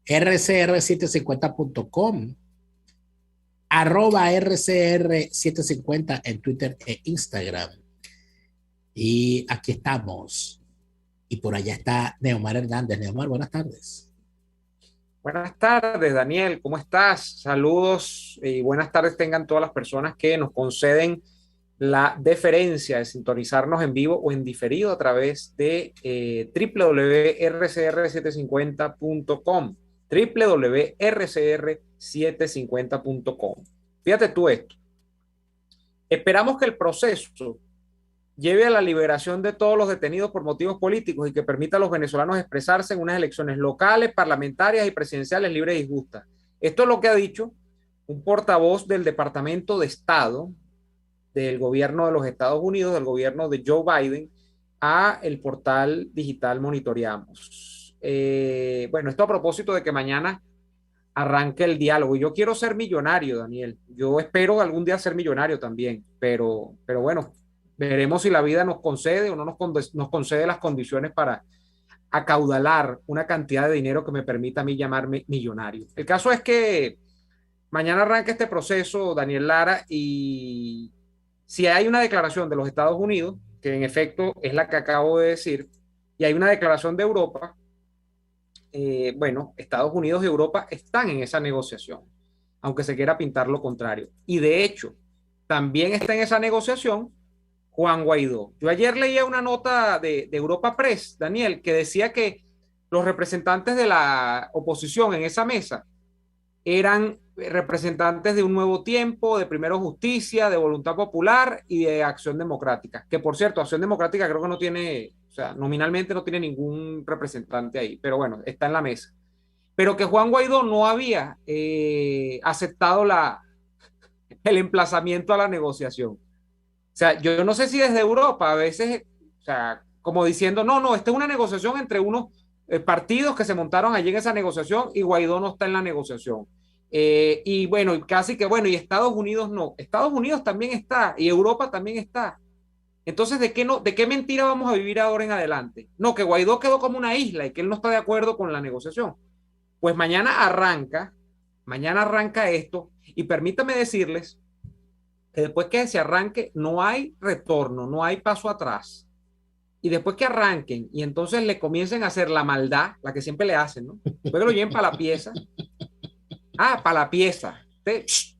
rcr750.com, @rcr750 en Twitter e Instagram. Y aquí estamos. Y por allá está Neomar Hernández. Neomar, buenas tardes. Buenas tardes, Daniel, ¿cómo estás? Saludos y buenas tardes tengan todas las personas que nos conceden la deferencia de sintonizarnos en vivo o en diferido a través de www.rcr750.com, www.rcr750.com. Fíjate tú esto. Esperamos que el proceso lleve a la liberación de todos los detenidos por motivos políticos y que permita a los venezolanos expresarse en unas elecciones locales, parlamentarias y presidenciales libres y justas. Esto es lo que ha dicho un portavoz del Departamento de Estado del gobierno de los Estados Unidos, del gobierno de Joe Biden, a el portal digital Monitoreamos. Bueno, esto a propósito de que mañana arranque el diálogo. Y yo quiero ser millonario, Daniel. Yo espero algún día ser millonario también, pero bueno, veremos si la vida nos concede o no nos concede las condiciones para acaudalar una cantidad de dinero que me permita a mí llamarme millonario. El caso es que mañana arranca este proceso, Daniel Lara, y si hay una declaración de los Estados Unidos, que en efecto es la que acabo de decir, y hay una declaración de Europa, bueno, Estados Unidos y Europa están en esa negociación, aunque se quiera pintar lo contrario. Y de hecho, también está en esa negociación Juan Guaidó. Yo ayer leía una nota de Europa Press, Daniel, que decía que los representantes de la oposición en esa mesa eran representantes de un nuevo tiempo, de Primero Justicia, de Voluntad Popular y de Acción Democrática. Que por cierto, Acción Democrática creo que no tiene, o sea, nominalmente no tiene ningún representante ahí, pero bueno, está en la mesa. Pero que Juan Guaidó no había aceptado el emplazamiento a la negociación. O sea, yo no sé si desde Europa a veces, o sea, como diciendo, no, no, esta es una negociación entre unos partidos que se montaron allí en esa negociación y Guaidó no está en la negociación. Y bueno, casi que bueno, y Estados Unidos no. Estados Unidos también está y Europa también está. Entonces, ¿de qué, no, ¿de qué mentira vamos a vivir ahora en adelante? No, que Guaidó quedó como una isla y que él no está de acuerdo con la negociación. Pues mañana arranca esto y permítame decirles que después que se arranque no hay retorno, no hay paso atrás. Y después que arranquen y entonces le comiencen a hacer la maldad, la que siempre le hacen, ¿no? Después que lo lleven para la pieza. Ah, para la pieza.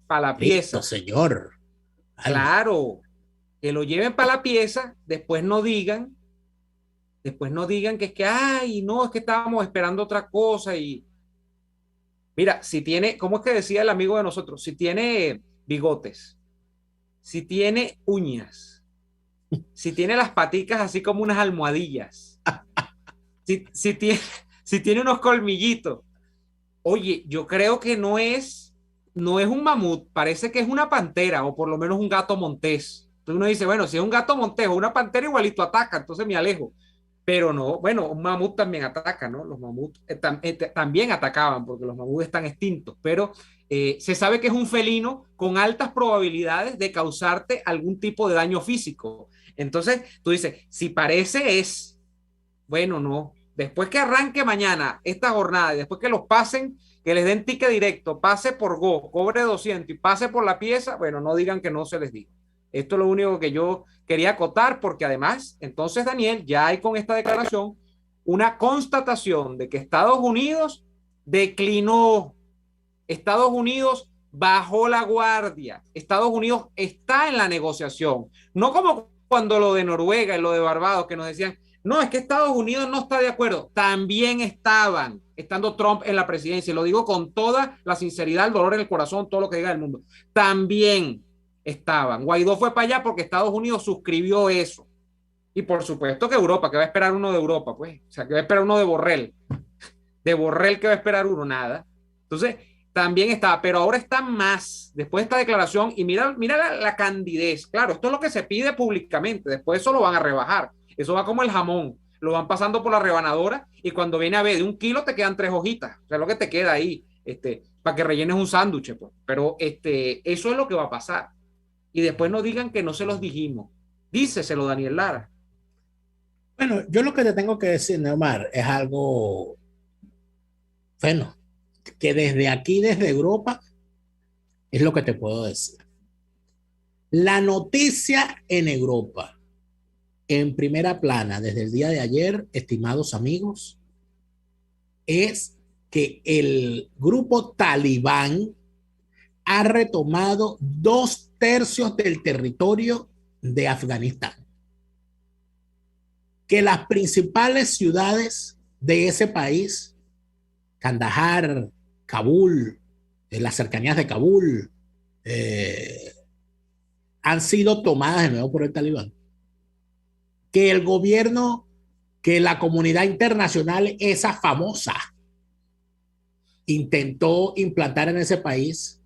Para la Listo, pieza. señor. Vale. Claro, que lo lleven para la pieza, después no digan que es que, ay, no, es que estábamos esperando otra cosa. Y mira, si tiene, ¿cómo es que decía el amigo de nosotros? Si tiene bigotes, si tiene uñas, si tiene las paticas así como unas almohadillas, si tiene, si tiene unos colmillitos. Oye, yo creo que no es un mamut, parece que es una pantera o por lo menos un gato montés. Entonces uno dice, bueno, si es un gato montés o una pantera igualito ataca, entonces me alejo. Pero no, bueno, un mamut también ataca, ¿no? Los mamuts también atacaban porque los mamuts están extintos, pero se sabe que es un felino con altas probabilidades de causarte algún tipo de daño físico. Entonces tú dices, si parece es, bueno, no. Después que arranque mañana esta jornada y después que los pasen, que les den ticket directo, pase por Go, cobre 200 y pase por la pieza, bueno, no digan que no se les dijo. Esto es lo único que yo quería acotar porque además, entonces Daniel, ya hay con esta declaración una constatación de que Estados Unidos declinó, Estados Unidos bajó la guardia, Estados Unidos está en la negociación, no como cuando lo de Noruega y lo de Barbados que nos decían, no, es que Estados Unidos no está de acuerdo. También estaban, estando Trump en la presidencia, y lo digo con toda la sinceridad, el dolor en el corazón, todo lo que diga el mundo. También estaban. Guaidó fue para allá porque Estados Unidos suscribió eso. Y por supuesto que Europa, que va a esperar uno de Europa, pues. O sea, que va a esperar uno de Borrell. De Borrell, que va a esperar uno, nada. Entonces, también estaba, pero ahora está más, después de esta declaración, y mira la candidez. Claro, esto es lo que se pide públicamente, después eso lo van a rebajar. Eso va como el jamón, lo van pasando por la rebanadora y cuando viene a ver de 1 kilo te quedan 3 hojitas, o sea, lo que te queda ahí, para que rellenes un sándwich, pues. Pero eso es lo que va a pasar. Y después no digan que no se los dijimos. Díceselo, Daniel Lara. Bueno, yo lo que te tengo que decir, Neomar, es algo bueno. que desde aquí, desde Europa, es lo que te puedo decir. La noticia en Europa, en primera plana, desde el día de ayer, estimados amigos, es que el grupo talibán ha retomado 2/3 del territorio de Afganistán. Que las principales ciudades de ese país, Kandahar, Kabul, las cercanías de Kabul, han sido tomadas de nuevo por el talibán. Que el gobierno, que la comunidad internacional, esa famosa, intentó implantar en ese país,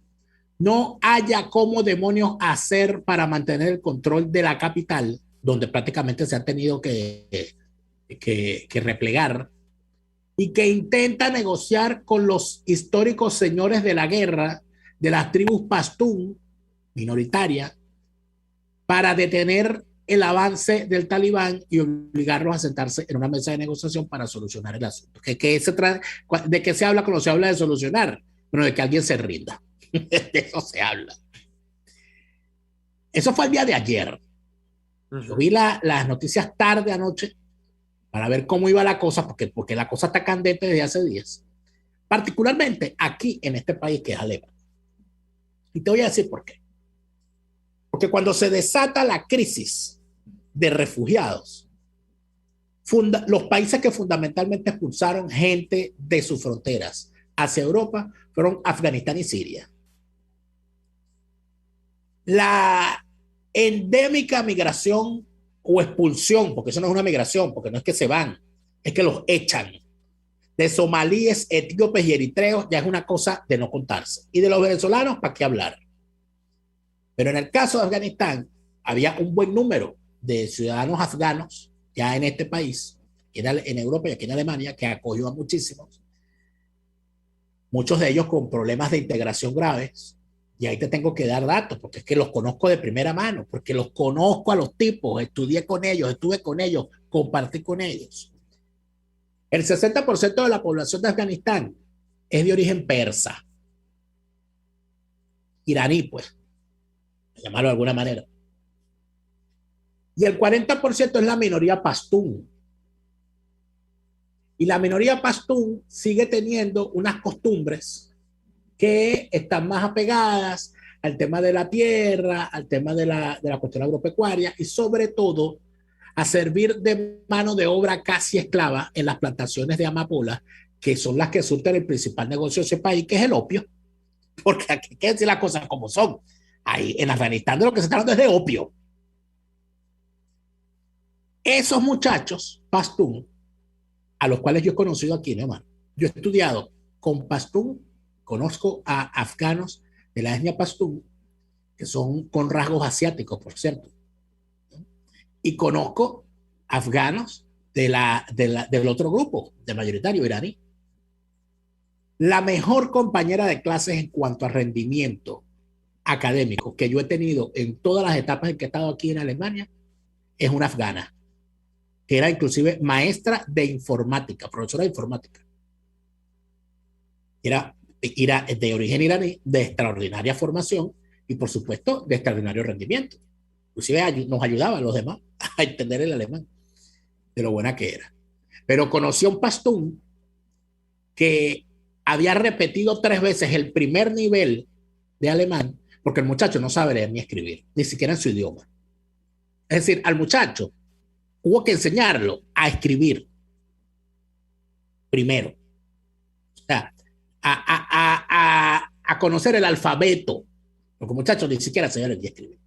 no haya cómo demonios hacer para mantener el control de la capital, donde prácticamente se han tenido que replegar, y que intenta negociar con los históricos señores de la guerra de las tribus pastún, minoritarias, para detener el avance del talibán y obligarlos a sentarse en una mesa de negociación para solucionar el asunto. ¿De qué se habla cuando se habla de solucionar? Bueno, de que alguien se rinda. De eso se habla. Eso fue el día de ayer. Yo vi las noticias tarde anoche para ver cómo iba la cosa, porque la cosa está candente desde hace días. Particularmente aquí en este país que es Alemania. Y te voy a decir por qué. Porque cuando se desata la crisis de refugiados, los países que fundamentalmente expulsaron gente de sus fronteras hacia Europa fueron Afganistán y Siria. La endémica migración o expulsión, porque eso no es una migración, porque no es que se van, es que los echan, de somalíes, etíopes y eritreos, ya es una cosa de no contarse. Y de los venezolanos, ¿para qué hablar? Pero en el caso de Afganistán, había un buen número de ciudadanos afganos ya en este país, en Europa y aquí en Alemania, que acogió a muchísimos, muchos de ellos con problemas de integración graves. Y ahí te tengo que dar datos, porque es que los conozco de primera mano, porque los conozco a los tipos, estudié con ellos, estuve con ellos, compartí con ellos. El 60% de la población de Afganistán es de origen persa, iraní, pues, llamarlo de alguna manera. Y el 40% es la minoría pastún. Y la minoría pastún sigue teniendo unas costumbres que están más apegadas al tema de la tierra, al tema de la cuestión agropecuaria y sobre todo a servir de mano de obra casi esclava en las plantaciones de amapola, que son las que surten el principal negocio de ese país, que es el opio. Porque aquí hay que decir las cosas como son. Ahí en Afganistán de lo que se está hablando es de opio. Esos muchachos pastún, a los cuales yo he conocido aquí, ¿no, hermano? Yo he estudiado con pastún, conozco a afganos de la etnia pastún, que son con rasgos asiáticos, por cierto. Y conozco afganos del otro grupo, del mayoritario iraní. La mejor compañera de clases en cuanto a rendimiento académico que yo he tenido en todas las etapas en que he estado aquí en Alemania es una afgana, que era inclusive maestra de informática, profesora de informática. Era de origen iraní, de extraordinaria formación y por supuesto de extraordinario rendimiento. Inclusive nos ayudaba a los demás a entender el alemán, de lo buena que era. Pero conocí a un pastún que había repetido 3 veces el primer nivel de alemán, porque el muchacho no sabe leer ni escribir, ni siquiera en su idioma. Es decir, al muchacho hubo que enseñarlo a escribir primero. O sea, a conocer el alfabeto, porque el muchacho ni siquiera sabe leer ni escribir.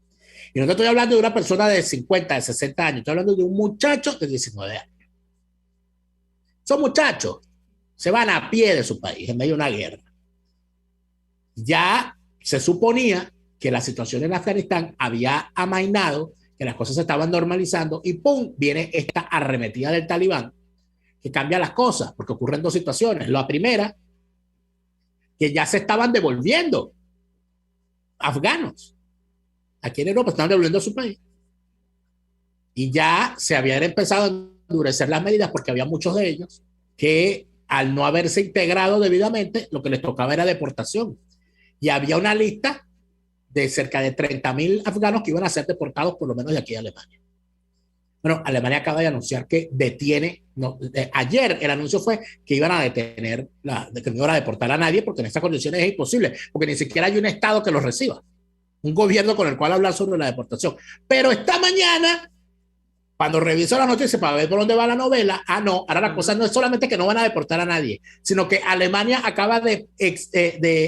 Y no estoy hablando de una persona de 50, de 60 años, estoy hablando de un muchacho de 19 años. Son muchachos, se van a pie de su país en medio de una guerra. Ya se suponía que la situación en Afganistán había amainado, que las cosas se estaban normalizando y ¡pum! Viene esta arremetida del talibán que cambia las cosas, porque ocurren 2 situaciones. La primera, que ya se estaban devolviendo afganos. Aquí en Europa estaban devolviendo a su país. Y ya se habían empezado a endurecer las medidas porque había muchos de ellos que al no haberse integrado debidamente, lo que les tocaba era deportación. Y había una lista de cerca de 30.000 afganos que iban a ser deportados por lo menos de aquí a Alemania. Bueno, Alemania acaba de anunciar que detiene, no, ayer el anuncio fue que iban a detener, que no iban a deportar a nadie porque en estas condiciones es imposible, porque ni siquiera hay un Estado que los reciba, un gobierno con el cual hablar sobre la deportación. Pero esta mañana, cuando reviso la noticia para ver por dónde va la novela, no, ahora la cosa no es solamente que no van a deportar a nadie, sino que Alemania acaba de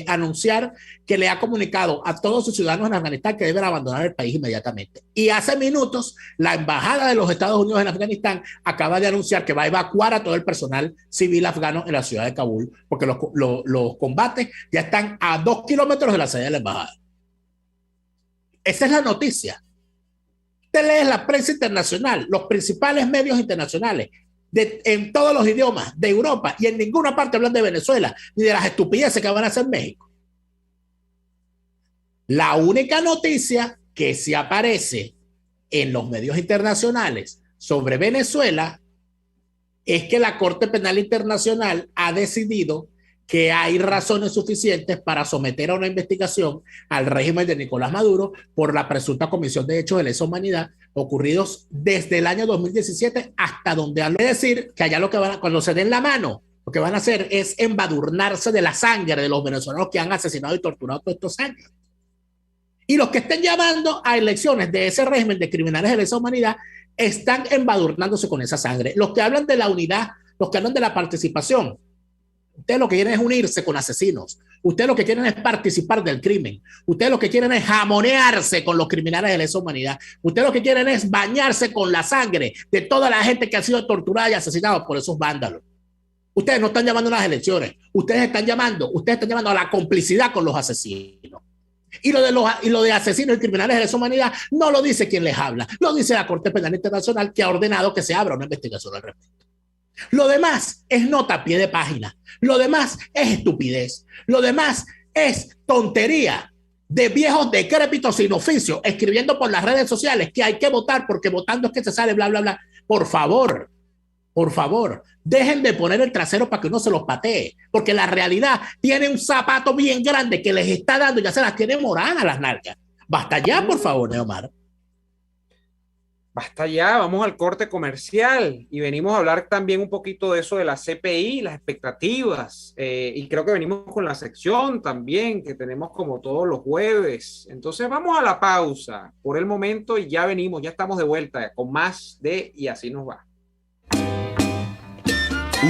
anunciar que le ha comunicado a todos sus ciudadanos en Afganistán que deben abandonar el país inmediatamente. Y hace minutos, la embajada de los Estados Unidos en Afganistán acaba de anunciar que va a evacuar a todo el personal civil afgano en la ciudad de Kabul, porque los combates ya están a 2 kilómetros de la sede de la embajada. Esa es la noticia. Usted lee la prensa internacional, los principales medios internacionales, en todos los idiomas de Europa, y en ninguna parte hablan de Venezuela, ni de las estupideces que van a hacer en México. La única noticia que sí aparece en los medios internacionales sobre Venezuela es que la Corte Penal Internacional ha decidido que hay razones suficientes para someter a una investigación al régimen de Nicolás Maduro por la presunta comisión de hechos de lesa humanidad ocurridos desde el año 2017 hasta donde han de decir que allá lo que van a, cuando se den la mano, lo que van a hacer es embadurnarse de la sangre de los venezolanos que han asesinado y torturado todos estos años. Y los que estén llamando a elecciones de ese régimen de criminales de lesa humanidad están embadurnándose con esa sangre. Los que hablan de la unidad, los que hablan de la participación, ustedes lo que quieren es unirse con asesinos. Ustedes lo que quieren es participar del crimen. Ustedes lo que quieren es jamonearse con los criminales de lesa humanidad. Ustedes lo que quieren es bañarse con la sangre de toda la gente que ha sido torturada y asesinada por esos vándalos. Ustedes no están llamando a las elecciones. Ustedes están llamando a la complicidad con los asesinos. Y lo de asesinos y criminales de lesa humanidad no lo dice quien les habla. Lo dice la Corte Penal Internacional, que ha ordenado que se abra una investigación al respecto. Lo demás es nota a pie de página. Lo demás es estupidez. Lo demás es tontería de viejos decrépitos sin oficio escribiendo por las redes sociales que hay que votar porque votando es que se sale bla, bla, bla. Por favor, dejen de poner el trasero para que uno se los patee, porque la realidad tiene un zapato bien grande que les está dando y ya se las tiene moradas las nalgas. Basta ya, por favor, Neomar. Basta ya, vamos al corte comercial y venimos a hablar también un poquito de eso de la CPI, las expectativas, y creo que venimos con la sección también que tenemos como todos los jueves. Entonces vamos a la pausa por el momento y ya venimos, ya estamos de vuelta con más de Y Así Nos Va.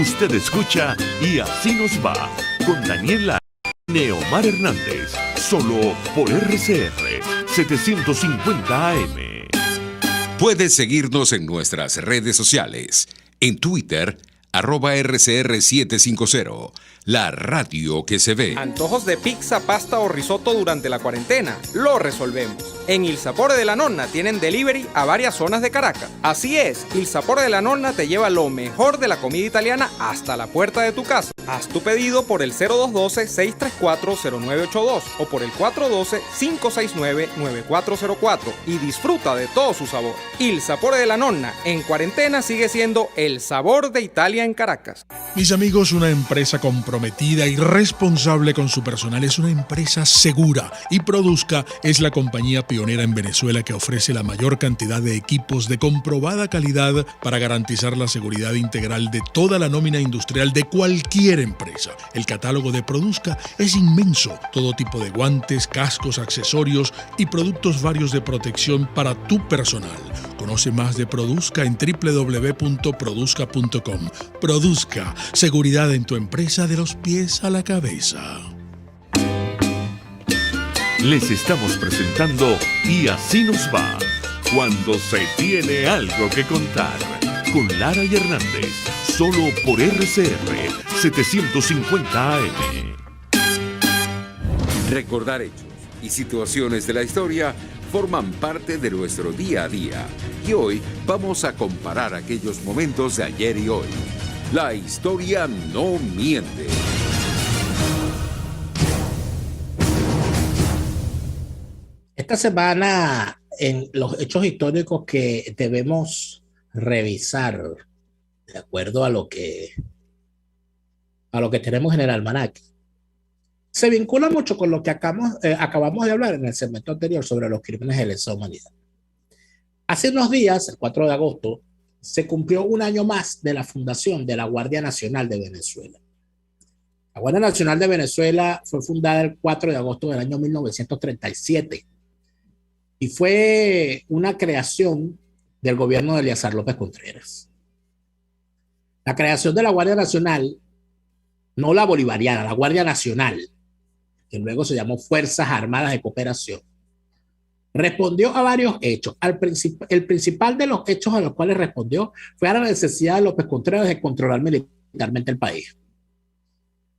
Usted escucha Y Así Nos Va con Daniela Neomar Hernández, solo por RCR 750 AM. Puedes seguirnos en nuestras redes sociales. En Twitter, @RCR750, la radio que se ve. Antojos de pizza, pasta o risotto durante la cuarentena. Lo resolvemos. En Il Sapore de la Nonna tienen delivery a varias zonas de Caracas. Así es, Il Sapore de la Nonna te lleva lo mejor de la comida italiana hasta la puerta de tu casa. Haz tu pedido por el 0212-634-0982 o por el 412-569-9404 y disfruta de todo su sabor. Il Sapore de la Nonna, en cuarentena sigue siendo el sabor de Italia en Caracas. Mis amigos, una empresa comprometida y responsable con su personal es una empresa segura, y Produzca es la compañía pionera en Venezuela que ofrece la mayor cantidad de equipos de comprobada calidad para garantizar la seguridad integral de toda la nómina industrial de cualquier empresa. El catálogo de Produzca es inmenso, todo tipo de guantes, cascos, accesorios y productos varios de protección para tu personal. Conoce más de Produzca en www.produzca.com. Produzca, seguridad en tu empresa de los pies a la cabeza. Les estamos presentando Y Así Nos Va, cuando se tiene algo que contar, con Lara y Hernández, solo por RCR 750 AM. Recordar hechos y situaciones de la historia forman parte de nuestro día a día. Y hoy vamos a comparar aquellos momentos de ayer y hoy. La historia no miente. Esta semana, en los hechos históricos que debemos revisar, de acuerdo a lo que a lo que tenemos en el almanaque, se vincula mucho con lo que acabamos de hablar en el segmento anterior sobre los crímenes de lesa humanidad. Hace unos días, el 4 de agosto, se cumplió un año más de la fundación de la Guardia Nacional de Venezuela. La Guardia Nacional de Venezuela fue fundada el 4 de agosto del año 1937 y fue una creación del gobierno de Eleazar López Contreras. La creación de la Guardia Nacional, no la bolivariana, la Guardia Nacional, que luego se llamó Fuerzas Armadas de Cooperación, respondió a varios hechos. El principal de los hechos a los cuales respondió fue a la necesidad de López Contreras de controlar militarmente el país.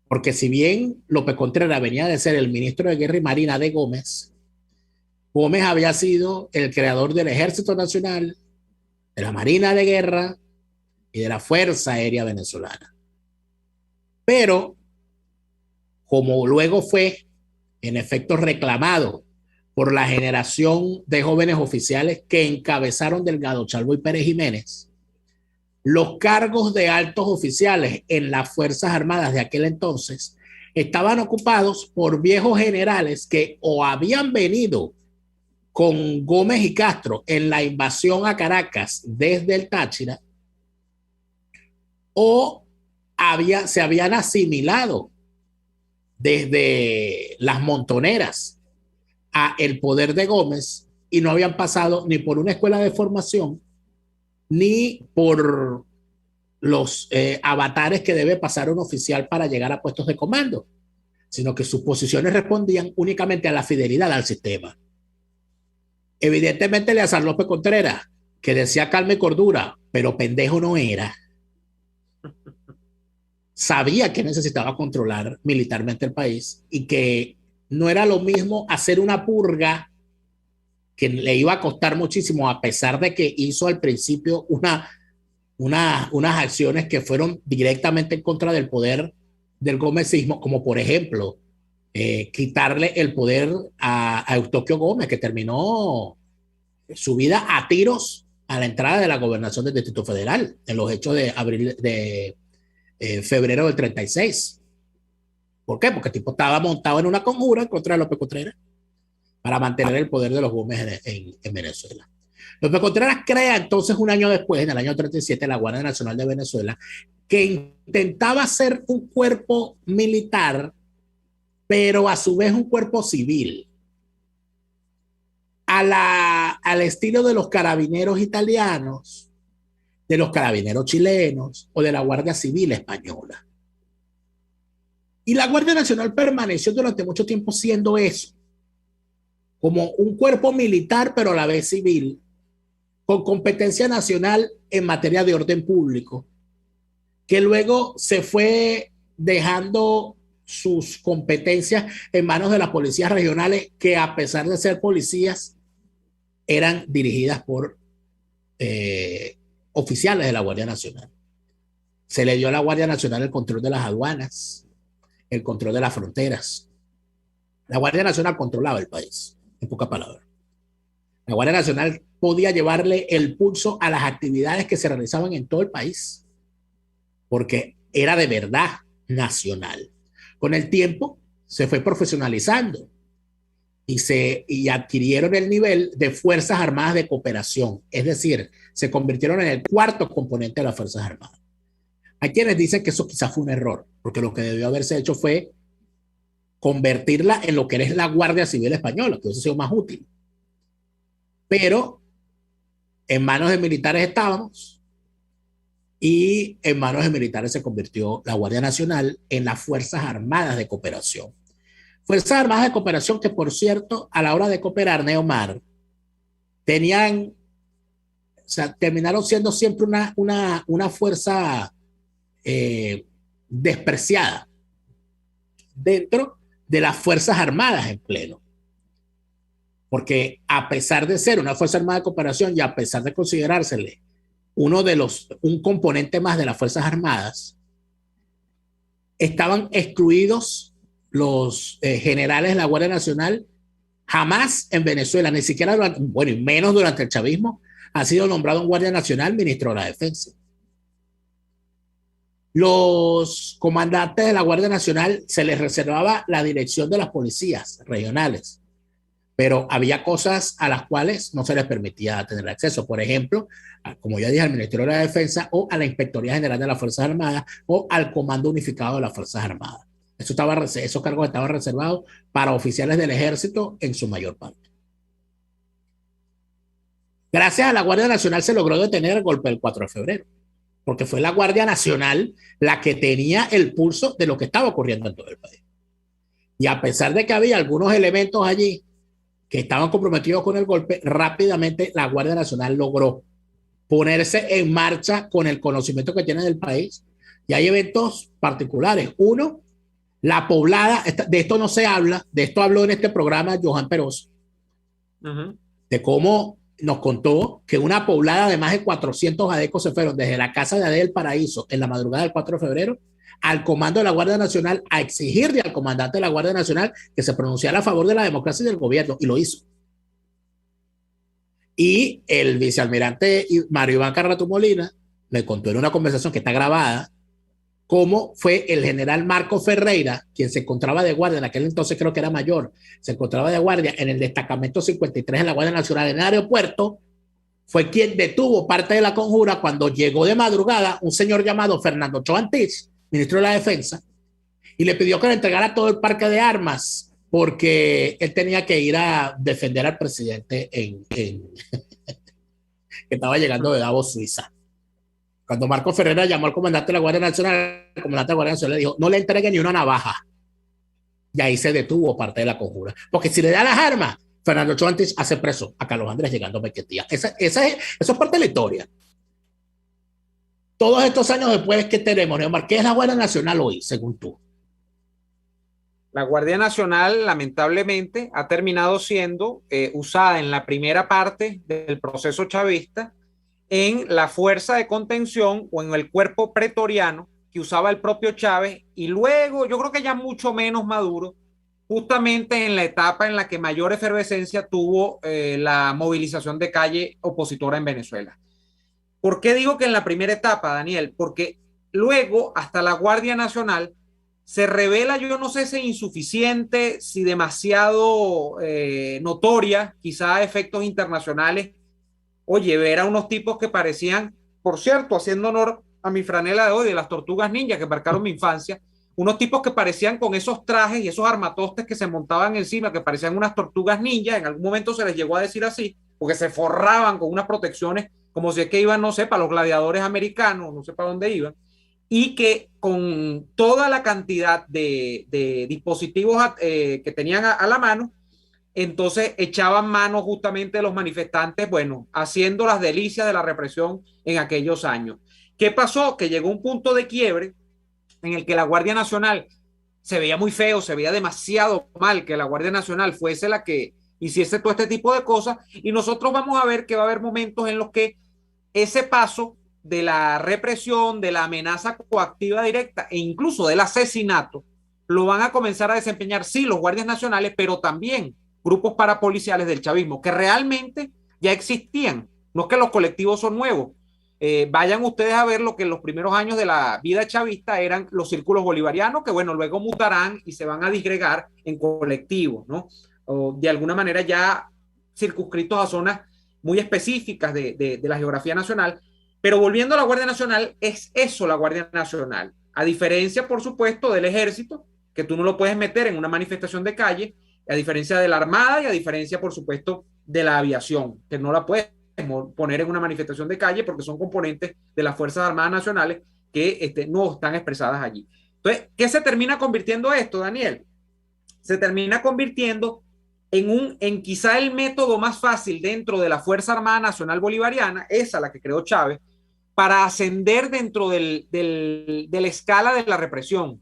Porque si bien López Contreras venía de ser el ministro de Guerra y Marina de Gómez, Gómez había sido el creador del Ejército Nacional, de la Marina de Guerra y de la Fuerza Aérea Venezolana. Pero, como luego fue, en efecto, reclamado por la generación de jóvenes oficiales que encabezaron Delgado Chalbo y Pérez Jiménez, los cargos de altos oficiales en las Fuerzas Armadas de aquel entonces estaban ocupados por viejos generales que o habían venido con Gómez y Castro en la invasión a Caracas desde el Táchira o se habían asimilado desde las Montoneras a el poder de Gómez y no habían pasado ni por una escuela de formación ni por los avatares que debe pasar un oficial para llegar a puestos de comando, sino que sus posiciones respondían únicamente a la fidelidad al sistema. Evidentemente, Eleazar López Contreras, que decía calma y cordura, pero pendejo no era, sabía que necesitaba controlar militarmente el país y que no era lo mismo hacer una purga que le iba a costar muchísimo, a pesar de que hizo al principio unas acciones que fueron directamente en contra del poder del gomecismo, como por ejemplo quitarle el poder a Eustoquio Gómez, que terminó su vida a tiros a la entrada de la gobernación del Distrito Federal en los hechos de febrero del 36. ¿Por qué? Porque el tipo estaba montado en una conjura contra López Contreras para mantener el poder de los Gómez en Venezuela. López Contreras crea entonces un año después, en el año 37, la Guardia Nacional de Venezuela, que intentaba ser un cuerpo militar, pero a su vez un cuerpo civil, al estilo de los carabineros italianos, de los carabineros chilenos o de la Guardia Civil española. Y la Guardia Nacional permaneció durante mucho tiempo siendo eso, como un cuerpo militar, pero a la vez civil, con competencia nacional en materia de orden público, que luego se fue dejando sus competencias en manos de las policías regionales, que a pesar de ser policías, eran dirigidas por oficiales de la Guardia Nacional. Se le dio a la Guardia Nacional el control de las aduanas, el control de las fronteras. La Guardia Nacional controlaba el país, en pocas palabras. La Guardia Nacional podía llevarle el pulso a las actividades que se realizaban en todo el país, porque era de verdad nacional. Con el tiempo se fue profesionalizando y adquirieron el nivel de Fuerzas Armadas de Cooperación, es decir, se convirtieron en el cuarto componente de las Fuerzas Armadas. Hay quienes dicen que eso quizás fue un error, porque lo que debió haberse hecho fue convertirla en lo que es la Guardia Civil Española, que eso ha sido más útil. Pero en manos de militares estábamos y en manos de militares se convirtió la Guardia Nacional en las Fuerzas Armadas de Cooperación. Fuerzas Armadas de Cooperación que, por cierto, a la hora de cooperar, Neomar, terminaron siendo siempre una fuerza despreciada dentro de las Fuerzas Armadas en pleno. Porque a pesar de ser una Fuerza Armada de Cooperación y a pesar de considerársele un componente más de las Fuerzas Armadas, estaban excluidos los generales de la Guardia Nacional. Jamás en Venezuela, ni siquiera y menos durante el chavismo, ha sido nombrado un Guardia Nacional ministro de la Defensa. Los comandantes de la Guardia Nacional se les reservaba la dirección de las policías regionales, pero había cosas a las cuales no se les permitía tener acceso. Por ejemplo, como ya dije, al Ministerio de la Defensa o a la Inspectoría General de las Fuerzas Armadas o al Comando Unificado de las Fuerzas Armadas. Esos cargos estaban reservados para oficiales del ejército en su mayor parte. Gracias a la Guardia Nacional se logró detener el golpe del 4 de febrero, porque fue la Guardia Nacional la que tenía el pulso de lo que estaba ocurriendo en todo el país. Y a pesar de que había algunos elementos allí que estaban comprometidos con el golpe, rápidamente la Guardia Nacional logró ponerse en marcha con el conocimiento que tiene del país. Y hay eventos particulares. Uno, la poblada, de esto no se habla, de esto habló en este programa Johan Peroz, de cómo nos contó que una poblada de más de 400 adecos se fueron desde la casa de Ade del Paraíso en la madrugada del 4 de febrero al comando de la Guardia Nacional a exigirle al comandante de la Guardia Nacional que se pronunciara a favor de la democracia y del gobierno, y lo hizo. Y el vicealmirante Mario Iván Carratú Molina me contó en una conversación que está grabada cómo fue el general Marco Ferreira, quien se encontraba de guardia, en aquel entonces creo que era mayor, se encontraba de guardia en el destacamento 53 de la Guardia Nacional en el aeropuerto, fue quien detuvo parte de la conjura cuando llegó de madrugada un señor llamado Fernando Ochoa Antich, ministro de la Defensa, y le pidió que le entregara todo el parque de armas porque él tenía que ir a defender al presidente que estaba llegando de Davos, Suiza. Cuando Marco Ferreira llamó al comandante de la Guardia Nacional, el comandante de la Guardia Nacional le dijo, no le entregue ni una navaja. Y ahí se detuvo parte de la conjura. Porque si le da las armas, Fernando Ochoa Antich hace preso a Carlos Andrés llegando a Maiquetía. Eso es parte de la historia. Todos estos años después, ¿qué tenemos, Neomar? ¿Qué es la Guardia Nacional hoy, según tú? La Guardia Nacional, lamentablemente, ha terminado siendo usada en la primera parte del proceso chavista en la fuerza de contención o en el cuerpo pretoriano que usaba el propio Chávez, y luego, yo creo que ya mucho menos Maduro, justamente en la etapa en la que mayor efervescencia tuvo la movilización de calle opositora en Venezuela. ¿Por qué digo que en la primera etapa, Daniel? Porque luego, hasta la Guardia Nacional, se revela, yo no sé si insuficiente, si demasiado notoria, quizá a efectos internacionales. Oye, ver a unos tipos que parecían, por cierto, haciendo honor a mi franela de hoy, de las tortugas ninja que marcaron mi infancia, unos tipos que parecían con esos trajes y esos armatostes que se montaban encima, que parecían unas tortugas ninja, en algún momento se les llegó a decir así, porque se forraban con unas protecciones como si es que iban, no sé, para los gladiadores americanos, no sé para dónde iban, y que con toda la cantidad de dispositivos que tenían a la mano, entonces echaban mano justamente de los manifestantes, bueno, haciendo las delicias de la represión en aquellos años. ¿Qué pasó? Que llegó un punto de quiebre en el que la Guardia Nacional se veía muy feo, se veía demasiado mal que la Guardia Nacional fuese la que hiciese todo este tipo de cosas, y nosotros vamos a ver que va a haber momentos en los que ese paso de la represión, de la amenaza coactiva directa e incluso del asesinato, lo van a comenzar a desempeñar, sí, los guardias nacionales, pero también grupos parapoliciales del chavismo, que realmente ya existían, no es que los colectivos son nuevos. Vayan ustedes a ver lo que en los primeros años de la vida chavista eran los círculos bolivarianos, que bueno, luego mutarán y se van a disgregar en colectivos, ¿no? O de alguna manera ya circunscritos a zonas muy específicas de la geografía nacional. Pero volviendo a la Guardia Nacional, es eso la Guardia Nacional, a diferencia, por supuesto, del Ejército, que tú no lo puedes meter en una manifestación de calle, a diferencia de la Armada y a diferencia, por supuesto, de la aviación, que no la puedes poner en una manifestación de calle porque son componentes de las Fuerzas Armadas Nacionales que no están expresadas allí. Entonces, ¿qué se termina convirtiendo esto, Daniel? Se termina convirtiendo en quizá el método más fácil dentro de la Fuerza Armada Nacional Bolivariana, esa la que creó Chávez, para ascender dentro de la escala de la represión.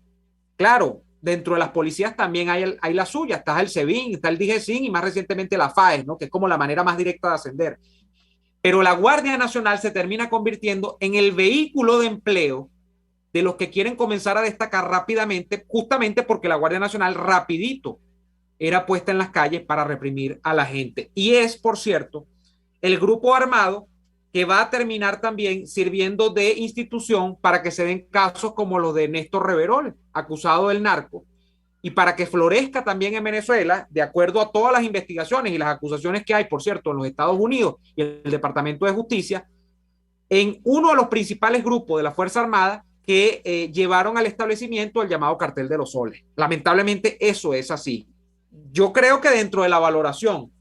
Claro, dentro de las policías también hay la suya, está el SEBIN, está el DIGESIN y más recientemente la FAES, ¿no? Que es como la manera más directa de ascender. Pero la Guardia Nacional se termina convirtiendo en el vehículo de empleo de los que quieren comenzar a destacar rápidamente, justamente porque la Guardia Nacional rapidito era puesta en las calles para reprimir a la gente. Y es, por cierto, el grupo armado que va a terminar también sirviendo de institución para que se den casos como los de Néstor Reverol, acusado del narco, y para que florezca también en Venezuela, de acuerdo a todas las investigaciones y las acusaciones que hay, por cierto, en los Estados Unidos y el Departamento de Justicia, en uno de los principales grupos de la Fuerza Armada que llevaron al establecimiento el llamado Cartel de los Soles. Lamentablemente eso es así. Yo creo que dentro de la valoración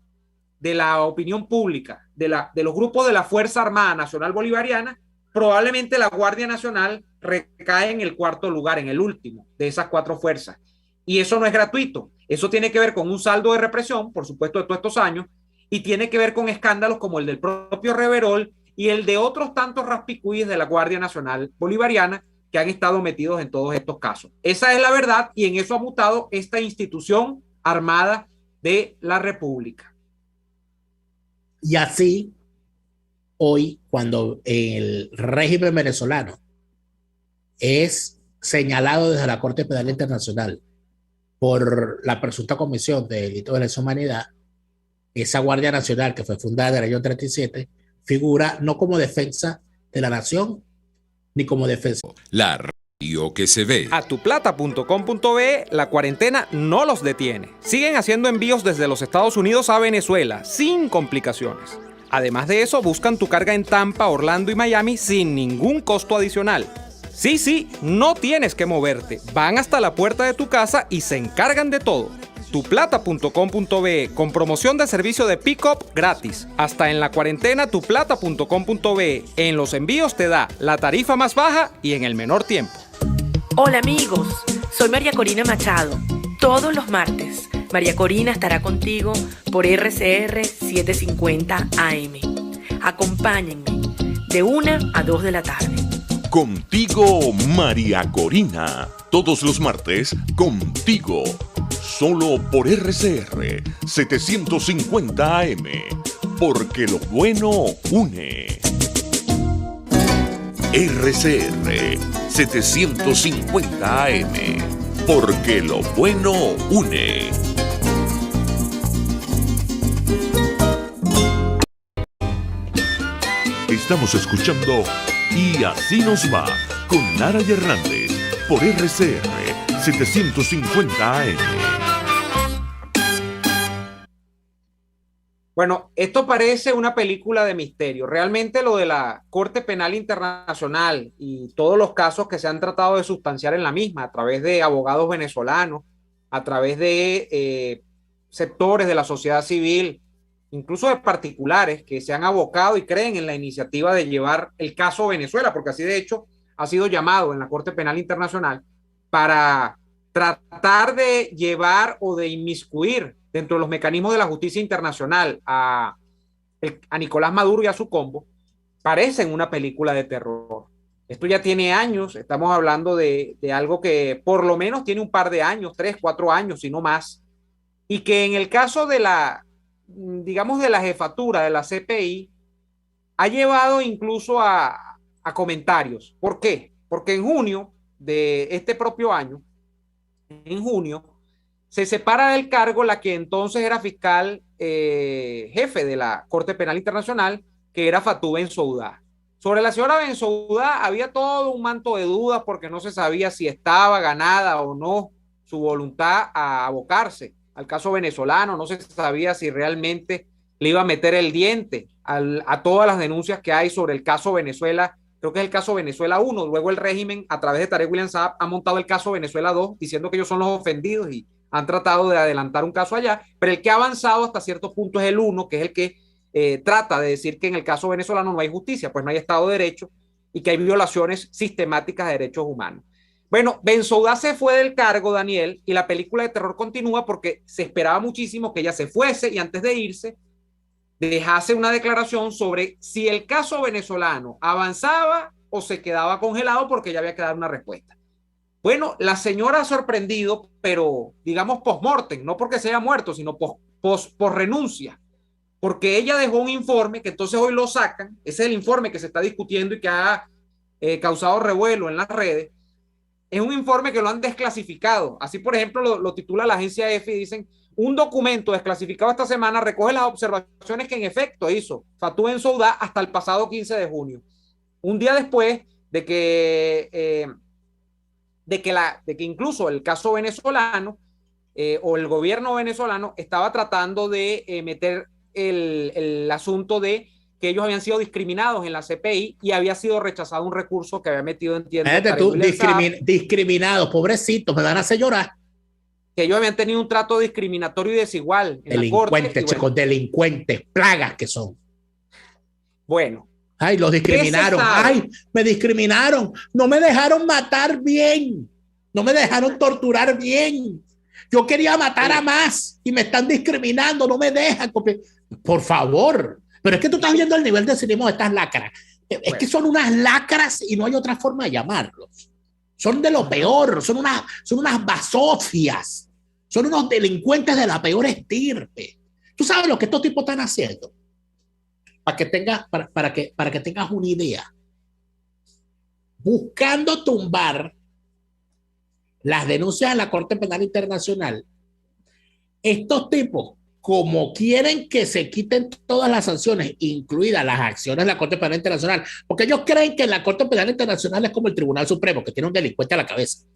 de la opinión pública, de los grupos de la Fuerza Armada Nacional Bolivariana, probablemente la Guardia Nacional recae en el cuarto lugar, en el último de esas cuatro fuerzas. Y eso no es gratuito. Eso tiene que ver con un saldo de represión, por supuesto, de todos estos años, y tiene que ver con escándalos como el del propio Reverol y el de otros tantos raspicuyes de la Guardia Nacional Bolivariana que han estado metidos en todos estos casos. Esa es la verdad y en eso ha mutado esta institución armada de la República. Y así, hoy, cuando el régimen venezolano es señalado desde la Corte Penal Internacional por la presunta comisión de delitos de lesa humanidad, esa Guardia Nacional que fue fundada en el año 37 figura no como defensa de la nación ni como defensa. La radio que se ve. A tuplata.com.be la cuarentena no los detiene. Siguen haciendo envíos desde los Estados Unidos a Venezuela sin complicaciones. Además de eso, buscan tu carga en Tampa, Orlando y Miami sin ningún costo adicional. Sí, no tienes que moverte. Van hasta la puerta de tu casa y se encargan de todo. Tuplata.com.be con promoción de servicio de pick-up gratis. Hasta en la cuarentena tuplata.com.be. En los envíos te da la tarifa más baja y en el menor tiempo. Hola amigos, soy María Corina Machado. Todos los martes, María Corina estará contigo por RCR 750 AM. Acompáñenme de 1 a 2 de la tarde. Contigo, María Corina. Todos los martes, contigo. Solo por RCR 750 AM. Porque lo bueno une. RCR 750 AM. Porque lo bueno une. Estamos escuchando Y Así Nos Va con Lara y Hernández por RCR 750 AM. Bueno, esto parece una película de misterio. Realmente lo de la Corte Penal Internacional y todos los casos que se han tratado de sustanciar en la misma a través de abogados venezolanos, a través de sectores de la sociedad civil, incluso de particulares que se han abocado y creen en la iniciativa de llevar el caso Venezuela, porque así de hecho ha sido llamado en la Corte Penal Internacional para tratar de llevar o de inmiscuir dentro de los mecanismos de la justicia internacional a Nicolás Maduro y a su combo, parecen una película de terror. Esto ya tiene años, estamos hablando de algo que por lo menos tiene un par de años, 3, 4 años, si no más, y que en el caso de digamos, de la jefatura de la CPI, ha llevado incluso a comentarios. ¿Por qué? Porque en junio de este propio año, en junio, se separa del cargo la que entonces era fiscal jefe de la Corte Penal Internacional, que era Fatou Bensouda. Sobre la señora Bensouda había todo un manto de dudas porque no se sabía si estaba ganada o no su voluntad a abocarse al caso venezolano, no se sabía si realmente le iba a meter el diente a todas las denuncias que hay sobre el caso Venezuela. Creo que es el caso Venezuela 1, luego el régimen a través de Tarek William Saab ha montado el caso Venezuela 2 diciendo que ellos son los ofendidos y han tratado de adelantar un caso allá, pero el que ha avanzado hasta cierto punto es el 1, que es el que trata de decir que en el caso venezolano no hay justicia, pues no hay Estado de Derecho y que hay violaciones sistemáticas de derechos humanos. Bueno, Bensouda se fue del cargo, Daniel, y la película de terror continúa porque se esperaba muchísimo que ella se fuese y antes de irse dejase una declaración sobre si el caso venezolano avanzaba o se quedaba congelado porque ya había que dar una respuesta. Bueno, la señora ha sorprendido, pero digamos post-mortem, no porque se haya muerto, sino post renuncia, porque ella dejó un informe que entonces hoy lo sacan, ese es el informe que se está discutiendo y que ha causado revuelo en las redes. Es un informe que lo han desclasificado. Así, por ejemplo, lo titula la agencia EFE y dicen, Un documento desclasificado esta semana recoge las observaciones que en efecto hizo Fatou Bensouda hasta el pasado 15 de junio, un día después de que incluso el caso venezolano o el gobierno venezolano estaba tratando de meter el asunto de que ellos habían sido discriminados en la CPI y había sido rechazado un recurso que había metido, entiendo, discriminados, pobrecitos, me van a hacer llorar. Que ellos habían tenido un trato discriminatorio y desigual en delincuentes, la corte, chicos, bueno, delincuentes, plagas que son. Bueno. Ay, los discriminaron. Ay, me discriminaron. No me dejaron matar bien. No me dejaron torturar bien. Yo quería matar a más y me están discriminando. No me dejan. Por favor. Pero es que tú estás viendo el nivel de cinismo de estas lacras. Es que son unas lacras y no hay otra forma de llamarlos. Son de lo peor. Son unas basofias. Son unos delincuentes de la peor estirpe. ¿Tú sabes lo que estos tipos están haciendo? Para que tengas una idea. Buscando tumbar las denuncias en la Corte Penal Internacional, estos tipos, como quieren que se quiten todas las sanciones, incluidas las acciones de la Corte Penal Internacional, porque ellos creen que la Corte Penal Internacional es como el Tribunal Supremo, que tiene un delincuente a la cabeza,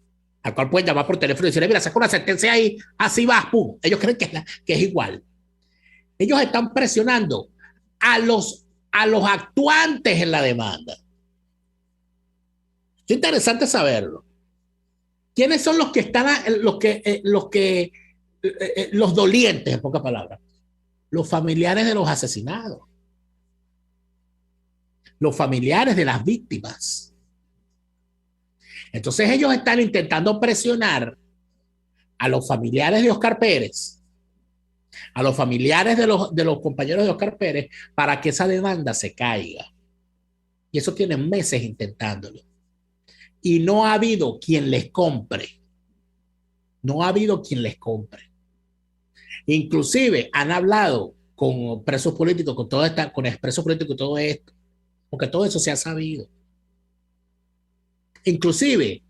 al cual pueden llamar por teléfono y decirle, mira, saca una sentencia ahí, así vas, pum. Ellos creen que es igual. Ellos están presionando a los actuantes en la demanda. Es interesante saberlo. ¿Quiénes son los que están, los dolientes, en pocas palabras? Los familiares de los asesinados. Los familiares de las víctimas. Entonces ellos están intentando presionar a los familiares de Oscar Pérez, a los familiares de los compañeros de Oscar Pérez, para que esa demanda se caiga. Y eso tienen meses intentándolo. Y no ha habido quien les compre. No ha habido quien les compre. Inclusive han hablado con presos políticos, con expresos políticos y todo esto, porque todo eso se ha sabido. Inclusive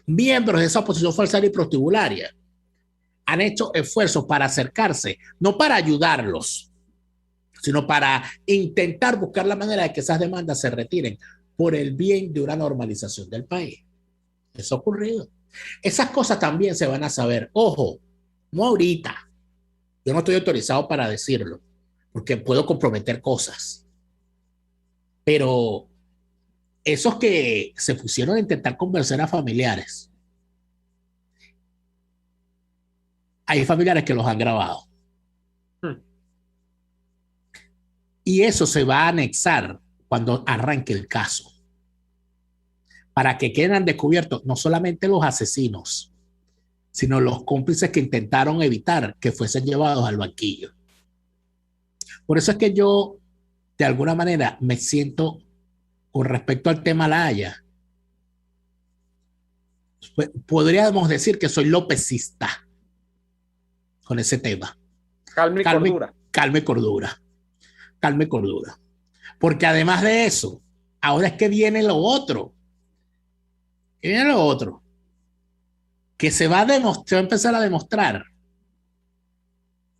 miembros de esa oposición falsaria y prostibularia han hecho esfuerzos para acercarse, no para ayudarlos, sino para intentar buscar la manera de que esas demandas se retiren por el bien de una normalización del país. Eso ha ocurrido. Esas cosas también se van a saber. Ojo, no ahorita. Yo no estoy autorizado para decirlo, porque puedo comprometer cosas. Pero esos que se pusieron a intentar convencer a familiares, hay familiares que los han grabado. Y eso se va a anexar cuando arranque el caso, para que queden descubiertos no solamente los asesinos, sino los cómplices que intentaron evitar que fuesen llevados al banquillo. Por eso es que yo, de alguna manera, me siento, con respecto al tema La Haya, podríamos decir que soy lopecista con ese tema. Calma y cordura. Calma y cordura. Calma y cordura. Porque además de eso, ahora es que viene lo otro. Viene lo otro. Que se va a empezar a demostrar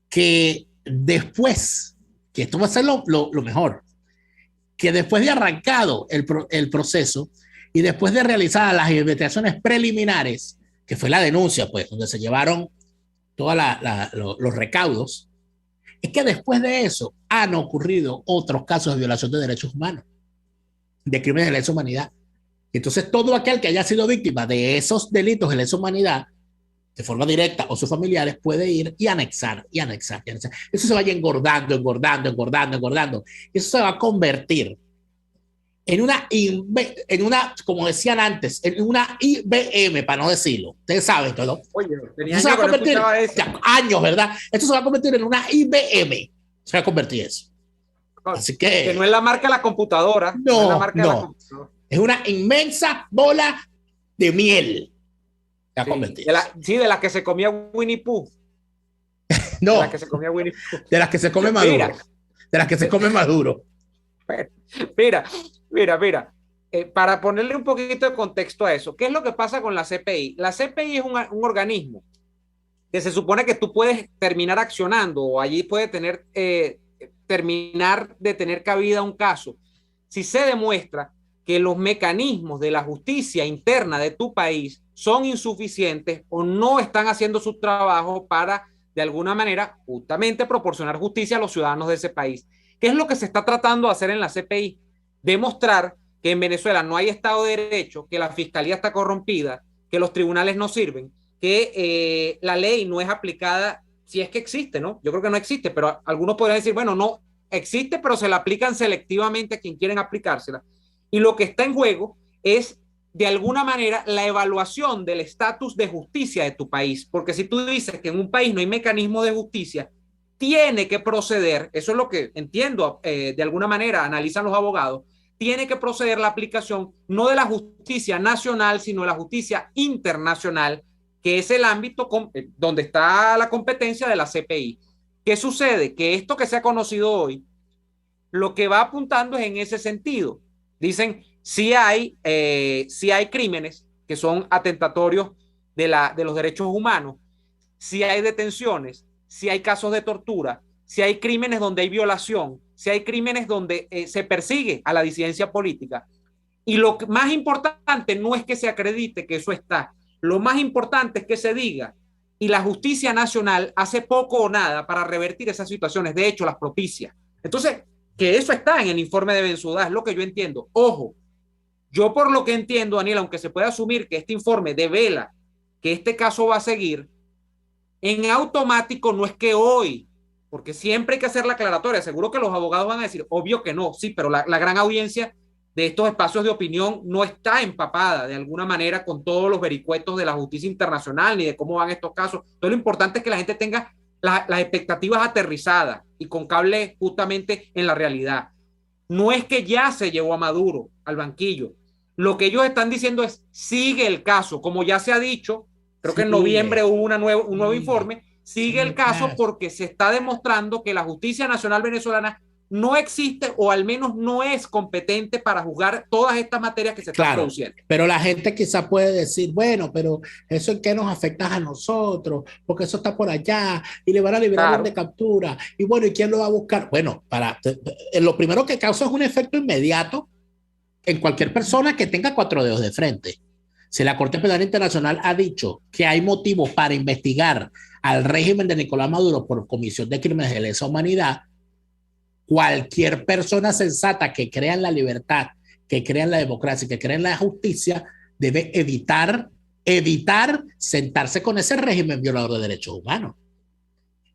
que después, que esto va a ser lo mejor, que después de arrancado el proceso y después de realizadas las investigaciones preliminares, que fue la denuncia, pues, donde se llevaron todos los recaudos, es que después de eso han ocurrido otros casos de violación de derechos humanos, de crímenes de lesa humanidad. Entonces, todo aquel que haya sido víctima de esos delitos de lesa humanidad, de forma directa o sus familiares, puede ir y anexar. Eso se vaya engordando. Eso se va a convertir en una, como decían antes, en una IBM, para no decirlo. Ustedes saben todo. Oye, tenía años, años, ¿verdad? Esto se va a convertir en una IBM. Se va a convertir eso. Así que no es la marca de la computadora. No es la marca de la computadora. Es una inmensa bola de miel. Se va a convertir. De las que se comía Winnie Pooh. No. De las que se comía Winnie Pooh. De las que se come Maduro. De las que se come Maduro. Mira. Para ponerle un poquito de contexto a eso, ¿qué es lo que pasa con la CPI? La CPI es un organismo que se supone que tú puedes terminar accionando o allí puede terminar de tener cabida un caso, si se demuestra que los mecanismos de la justicia interna de tu país son insuficientes o no están haciendo su trabajo para, de alguna manera, justamente proporcionar justicia a los ciudadanos de ese país. ¿Qué es lo que se está tratando de hacer en la CPI? Demostrar que en Venezuela no hay Estado de Derecho, que la fiscalía está corrompida, que los tribunales no sirven, que la ley no es aplicada, si es que existe, ¿no? Yo creo que no existe, pero algunos podrían decir, bueno, no existe, pero se la aplican selectivamente a quien quieren aplicársela. Y lo que está en juego es, de alguna manera, la evaluación del estatus de justicia de tu país. Porque si tú dices que en un país no hay mecanismo de justicia, tiene que proceder, eso es lo que entiendo, de alguna manera analizan los abogados, tiene que proceder la aplicación no de la justicia nacional, sino de la justicia internacional, que es el ámbito donde está la competencia de la CPI. ¿Qué sucede? Que esto que se ha conocido hoy, lo que va apuntando es en ese sentido. Dicen, sí hay crímenes que son atentatorios de los derechos humanos, sí hay detenciones, sí hay casos de tortura, sí hay crímenes donde hay violación, sí hay crímenes donde se persigue a la disidencia política. Y lo más importante no es que se acredite que eso está, lo más importante es que se diga, y la justicia nacional hace poco o nada para revertir esas situaciones, de hecho las propicia. Entonces, que eso está en el informe de Bensouda, es lo que yo entiendo. Ojo, yo por lo que entiendo, Daniel, aunque se puede asumir que este informe devela que este caso va a seguir, en automático no es que hoy, porque siempre hay que hacer la aclaratoria, seguro que los abogados van a decir, obvio que no, sí, pero la gran audiencia de estos espacios de opinión no está empapada de alguna manera con todos los vericuetos de la justicia internacional ni de cómo van estos casos. Entonces lo importante es que la gente tenga las expectativas aterrizadas y con cable justamente en la realidad. No es que ya se llevó a Maduro al banquillo. Lo que ellos están diciendo es, sigue el caso, como ya se ha dicho, creo que en noviembre hubo un nuevo informe, sigue el caso porque se está demostrando que la justicia nacional venezolana no existe o al menos no es competente para juzgar todas estas materias que se están produciendo. Pero la gente quizá puede decir, bueno, pero eso en qué nos afecta a nosotros, porque eso está por allá y le van a liberar de captura y bueno, ¿y quién lo va a buscar? Bueno, lo primero que causa es un efecto inmediato en cualquier persona que tenga 4 dedos de frente. Si la Corte Penal Internacional ha dicho que hay motivos para investigar al régimen de Nicolás Maduro por comisión de crímenes de lesa humanidad, cualquier persona sensata que crea en la libertad, que crea en la democracia, que crea en la justicia, debe evitar sentarse con ese régimen violador de derechos humanos.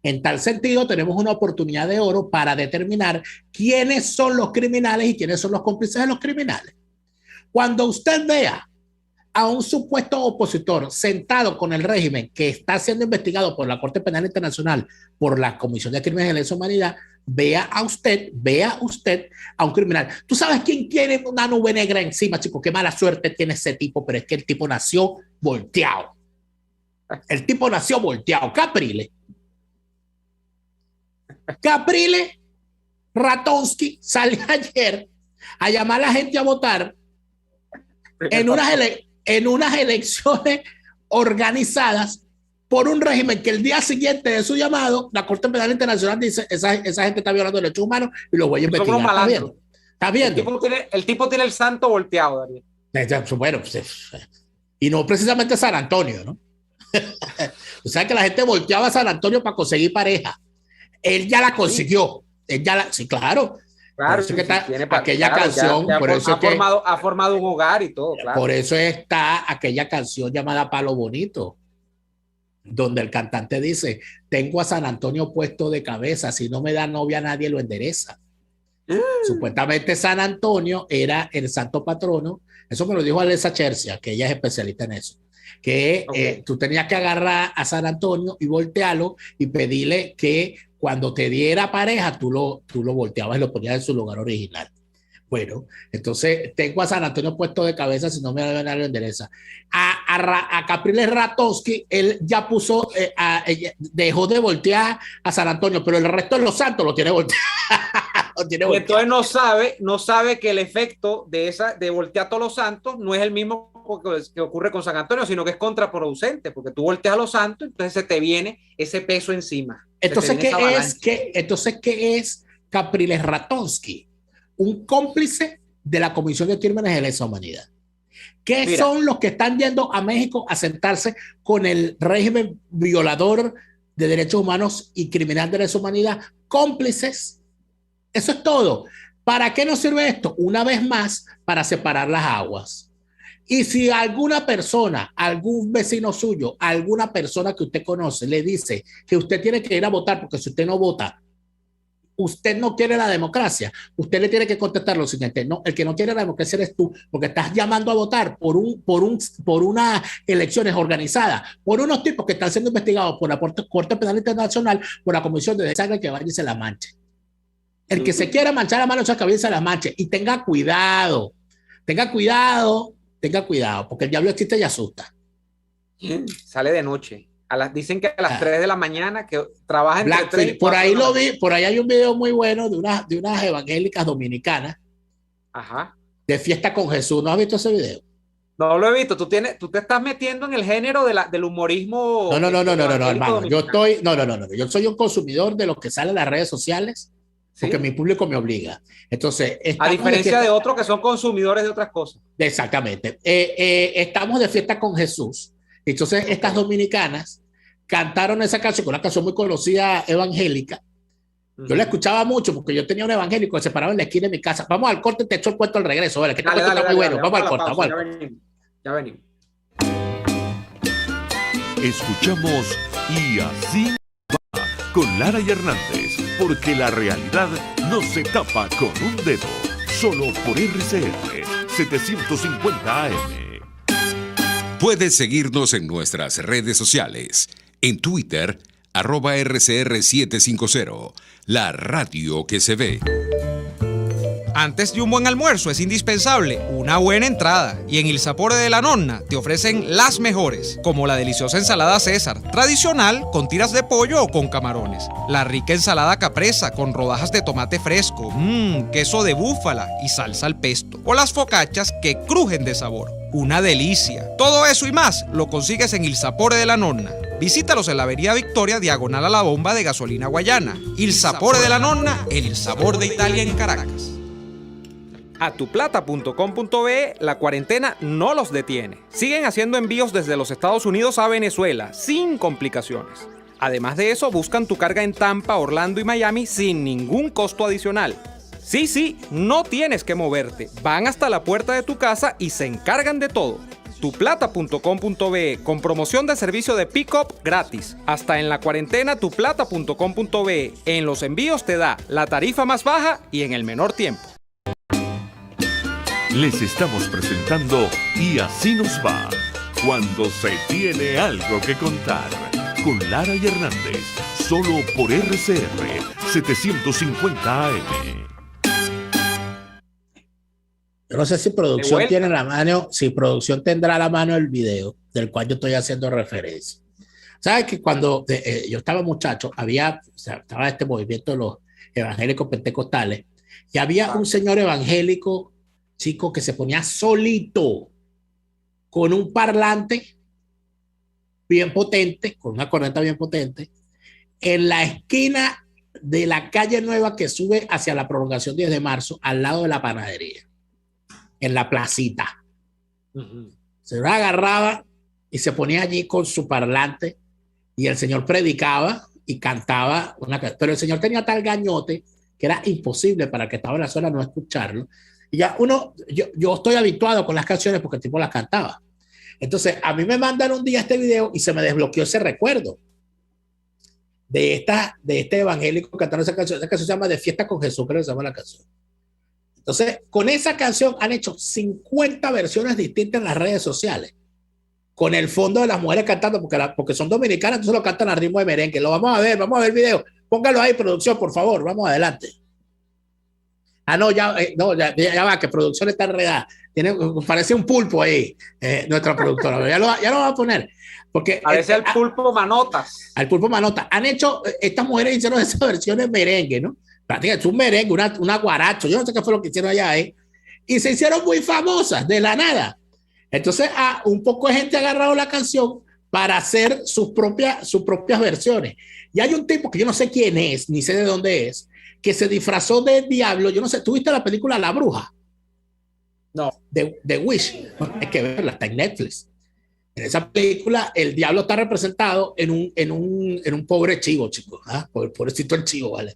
En tal sentido, tenemos una oportunidad de oro para determinar quiénes son los criminales y quiénes son los cómplices de los criminales. Cuando usted vea a un supuesto opositor sentado con el régimen que está siendo investigado por la Corte Penal Internacional, por la Comisión de Crímenes de Lesa Humanidad, vea usted a un criminal. ¿Tú sabes quién tiene una nube negra encima, chico? Qué mala suerte tiene ese tipo, pero es que el tipo nació volteado. Capriles Ratonsky salió ayer a llamar a la gente a votar en unas elecciones organizadas por un régimen que el día siguiente de su llamado, la Corte Penal Internacional dice, esa gente está violando derechos humanos y lo voy a investigar. ¿Está viendo? El tipo tiene el santo volteado, Daniel. Bueno, y no precisamente San Antonio, ¿no? O sea que la gente volteaba a San Antonio para conseguir pareja. Él ya la consiguió. Sí, claro. Claro, sí, aquella canción, ha formado un hogar y todo, claro. Por eso está aquella canción llamada Palo Bonito, donde el cantante dice, tengo a San Antonio puesto de cabeza, si no me da novia nadie lo endereza. Supuestamente San Antonio era el santo patrono, eso me lo dijo Alessa Chercia, que ella es especialista en eso, que tú tenías que agarrar a San Antonio y voltearlo y pedirle que cuando te diera pareja, tú lo volteabas y lo ponías en su lugar original. Bueno, entonces tengo a San Antonio puesto de cabeza, si no me da nadie lo endereza. A Capriles Ratonsky, él ya puso, dejó de voltear a San Antonio, pero el resto de los santos lo tiene volteado. Entonces no sabe que el efecto de voltear a todos los santos no es el mismo que ocurre con San Antonio, sino que es contraproducente, porque tú volteas a los santos, entonces se te viene ese peso encima. Entonces, ¿qué es Capriles Ratonsky? Un cómplice de la Comisión de Crímenes de Lesa Humanidad. ¿Qué son los que están yendo a México a sentarse con el régimen violador de derechos humanos y criminal de lesa humanidad? Cómplices. Eso es todo. ¿Para qué nos sirve esto? Una vez más, para separar las aguas. Y si alguna persona, algún vecino suyo, alguna persona que usted conoce le dice que usted tiene que ir a votar porque si usted no vota, usted no quiere la democracia, usted le tiene que contestar lo siguiente: no, el que no quiere la democracia eres tú, porque estás llamando a votar por unas elecciones organizadas por unos tipos que están siendo investigados por la Corte Penal Internacional, por la Comisión de Desastre, que vaya y se la manche. El que se quiera manchar la mano, esa cabeza se la manche. Y tenga cuidado, porque el diablo existe y asusta. Sale de noche. Dicen que a las 3 de la mañana, que trabaja entre 3 y 4. Por ahí lo vi, por ahí hay un video muy bueno de unas evangélicas dominicanas. Ajá. De Fiesta con Jesús. ¿No has visto ese video? No lo he visto. Tú te estás metiendo en el género del humorismo. No, hermano. Yo soy un consumidor de lo que sale en las redes sociales, porque mi público me obliga. Entonces, a diferencia de otros que son consumidores de otras cosas. Exactamente. Estamos de Fiesta con Jesús. Entonces, estas dominicanas cantaron esa canción, una canción muy conocida evangélica. Yo la escuchaba mucho porque yo tenía un evangélico que se paraba en la esquina de mi casa. Vamos al corte, te echo el cuento al regreso. Vale, que este cuento está muy bueno. Vamos al corte. Ya venimos. Escuchamos Y Así Va con Lara y Hernández, porque la realidad no se tapa con un dedo. Solo por RCR 750 AM. Puedes seguirnos en nuestras redes sociales. En Twitter, @RCR750, la radio que se ve. Antes de un buen almuerzo es indispensable una buena entrada, y en Il Sapore de la Nonna te ofrecen las mejores, como la deliciosa ensalada César, tradicional con tiras de pollo o con camarones, la rica ensalada capresa con rodajas de tomate fresco, queso de búfala y salsa al pesto, o las focaccias que crujen de sabor. Una delicia. Todo eso y más lo consigues en Il Sapore de la Nonna. Visítalos en la Avenida Victoria, diagonal a la bomba de gasolina Guayana. Il Sapore de la Nonna, el sabor de Italia en Caracas. A tuplata.com.be la cuarentena no los detiene. Siguen haciendo envíos desde los Estados Unidos a Venezuela sin complicaciones. Además de eso, buscan tu carga en Tampa, Orlando y Miami sin ningún costo adicional. Sí, no tienes que moverte. Van hasta la puerta de tu casa y se encargan de todo. tuplata.com.be con promoción de servicio de pick-up gratis. Hasta en la cuarentena, tuplata.com.be en los envíos te da la tarifa más baja y en el menor tiempo. Les estamos presentando Y Así Nos Va, cuando se tiene algo que contar, con Lara y Hernández, solo por RCR 750 AM. Yo no sé si producción tiene la mano, si producción tendrá a la mano el video del cual yo estoy haciendo referencia. ¿Sabes que cuando yo estaba muchacho, estaba este movimiento de los evangélicos pentecostales, y había un señor evangélico, chico, que se ponía solito con un parlante bien potente, con una corneta bien potente, en la esquina de la calle Nueva que sube hacia la prolongación 10 de marzo, al lado de la panadería, en la placita. Se lo agarraba y se ponía allí con su parlante, y el señor predicaba y cantaba pero el señor tenía tal gañote que era imposible para el que estaba en la zona no escucharlo. Y ya yo estoy habituado con las canciones porque el tipo las cantaba. Entonces, a mí me mandan un día este video y se me desbloqueó ese recuerdo de este evangélico cantando esa canción. Esa canción se llama De Fiesta con Jesús, creo que se llama la canción. Entonces, con esa canción han hecho 50 versiones distintas en las redes sociales, con el fondo de las mujeres cantando, porque son dominicanas, entonces lo cantan al ritmo de merengue. Lo vamos a ver el video. Póngalo ahí, producción, por favor, vamos adelante. Ya va, que producción está enredada. Parece un pulpo ahí, nuestra productora. Ya lo va a poner. Porque parece el pulpo Manotas. Al pulpo Manotas. Estas mujeres hicieron esas versiones merengue, ¿no? Es un merengue, una guaracho. Yo no sé qué fue lo que hicieron allá, y se hicieron muy famosas de la nada. Entonces, un poco de gente ha agarrado la canción para hacer sus propias versiones. Y hay un tipo que yo no sé quién es, ni sé de dónde es, que se disfrazó de diablo. Yo no sé, ¿tú viste la película La Bruja? No. De Wish. Hay que verla, está en Netflix. En esa película, el diablo está representado en un pobre chivo, chicos. Pobrecito el chivo, ¿vale?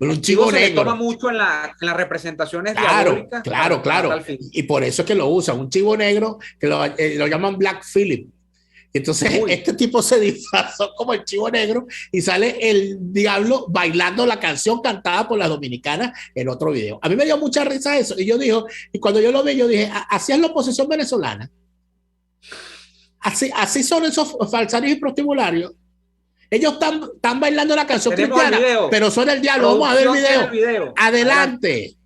Un chivo se negro. le toma mucho en las representaciones Claro, diabólicas. claro. Y por eso es que lo usan. Un chivo negro que lo llaman Black Phillip. Entonces, este tipo se disfrazó como el chivo negro y sale el diablo bailando la canción cantada por las dominicanas en otro video. A mí me dio mucha risa eso. Y cuando yo lo vi, yo dije, así es la oposición venezolana. Así son esos falsarios y prostibularios. Ellos están bailando la canción cristiana, pero son el diablo. Vamos a ver el video. Adelante.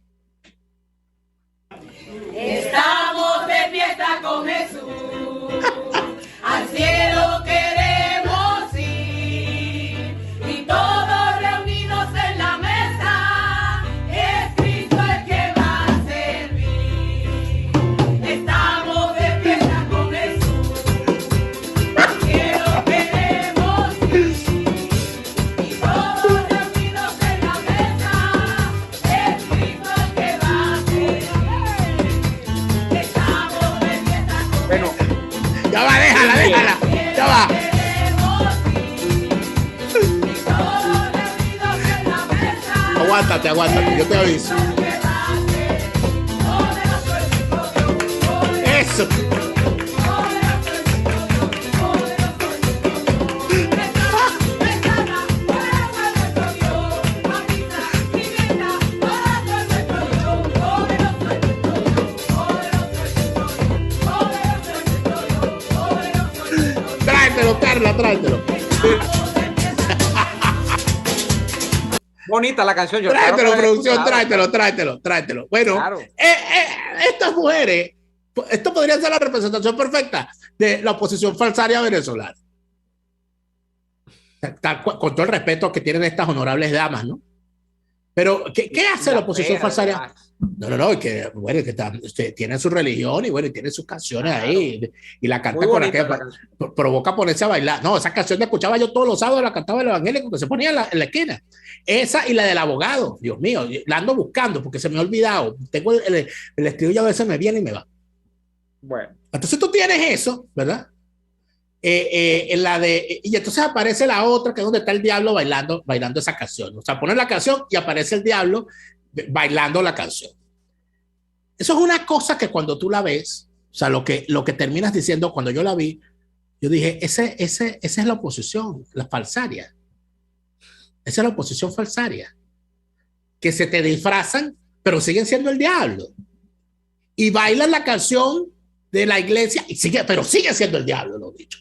Estamos de fiesta con Jesús. Al cielo queremos ir. Y todos reunidos en la mesa. Es Cristo el que va a servir. Estamos de fiesta con Jesús. Al cielo queremos ir. Y todos reunidos en la mesa. Es Cristo el que va a servir. Estamos de fiesta con Bueno. Ya va, déjala. Ya va. Aguántate, yo te aviso. Eso. Carla, tráetelo. Bonita la canción. Tráetelo, producción, tráetelo. Bueno, claro. Estas mujeres, esto podría ser la representación perfecta de la oposición falsaria venezolana. Con todo el respeto que tienen estas honorables damas, ¿no? Pero, ¿qué hace la oposición falsaria? No, que bueno, que tienen su religión y bueno, y tienen sus canciones ahí y la canta con la que provoca ponerse a bailar. No, esa canción la escuchaba yo todos los sábados, la cantaba el evangélico que se ponía en la esquina. Esa y la del abogado, Dios mío, la ando buscando porque se me ha olvidado. Tengo el estribillo, a veces me viene y me va. Bueno. Entonces tú tienes eso, ¿verdad? Y entonces aparece la otra, que es donde está el diablo bailando esa canción. O sea, ponen la canción y aparece el diablo bailando la canción. Eso es una cosa que cuando tú la ves, o sea, lo que terminas diciendo, cuando yo la vi, yo dije, esa es la oposición, la falsaria. Esa es la oposición falsaria. Que se te disfrazan, pero siguen siendo el diablo. Y bailan la canción de la iglesia, pero sigue siendo el diablo, lo dicho.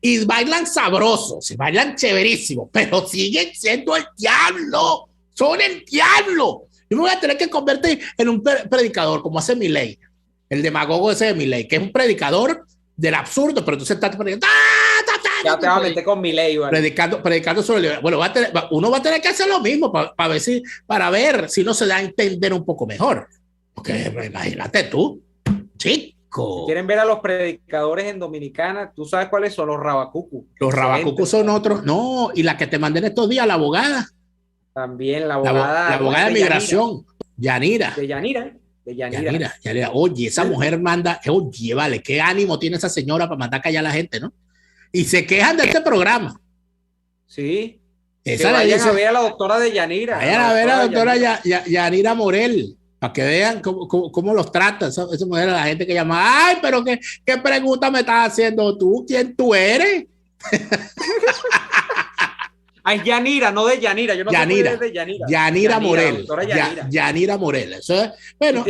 Y bailan sabrosos, bailan chéverísimo, pero siguen siendo el diablo. Son el diablo. Yo me voy a tener que convertir en un predicador, como hace Milei, el demagogo ese de Milei, que es un predicador del absurdo, pero entonces estás predicando. Ya te vas a meter con Milei, ¿vale? Predicando sobre el... Bueno, uno va a tener que hacer lo mismo para ver si no se da a entender un poco mejor. Porque imagínate tú, chico. Si quieren ver a los predicadores en Dominicana, ¿tú sabes cuáles son? Los rabacucu. Los rabacucu son otros. No, y la que te mandé en estos días, la abogada. También la abogada. La abogada de migración, Yanira. De Yanira. Oye, esa mujer manda, oye, vale, qué ánimo tiene esa señora para mandar a callar a la gente, ¿no? Y se quejan de este programa. Sí. Esa que vayan a ver a la doctora de Yanira. Vayan a ver a la doctora Yanira Morel, para que vean cómo los trata esa mujer, a la gente que llama. Ay, pero ¿qué pregunta me estás haciendo tú? ¿Quién tú eres? Ah, es Yanira, no de Yanira. Yo no sé de Yanira. Yanira Morel. Yanira Morel. Eso es, bueno,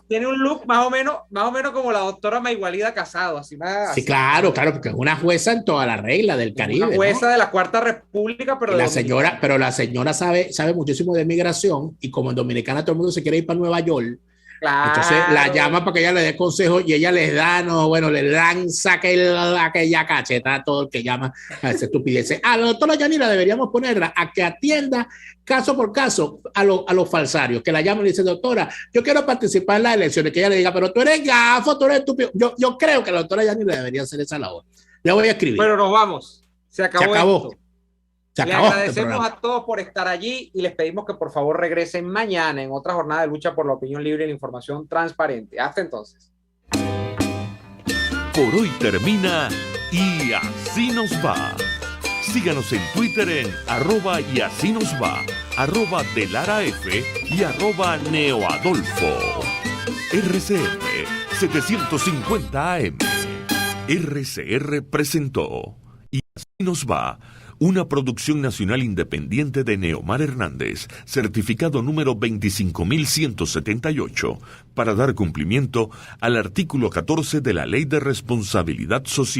tiene un look más o menos como la doctora Maigualida Casado, así más. Sí, claro, porque es una jueza en toda la regla del Caribe. Una jueza, ¿no?, de la Cuarta República, pero la señora sabe muchísimo de migración, y como en Dominicana todo el mundo se quiere ir para Nueva York, Claro. Entonces la llama para que ella le dé consejos y ella les da, no, bueno, le lanza aquella cacheta a todo el que llama a esa estupidez. A la doctora Yanira deberíamos ponerla a que atienda caso por caso a los falsarios, que la llaman y le dicen, doctora, yo quiero participar en las elecciones, que ella le diga, pero tú eres gafo, tú eres estúpido. Yo creo que la doctora Yanira debería hacer esa labor. Le voy a escribir. Pero nos vamos. Se acabó. Esto. Le agradecemos a todos por estar allí y les pedimos que por favor regresen mañana en otra jornada de lucha por la opinión libre y la información transparente. Hasta entonces. Por hoy termina Y Así Nos Va. Síganos en Twitter en @y así nos va, @delaraf y @neoadolfo. RCR 750 AM. RCR presentó Y Así Nos Va, una producción nacional independiente de Neomar Hernández, certificado número 25178, para dar cumplimiento al artículo 14 de la Ley de Responsabilidad Social.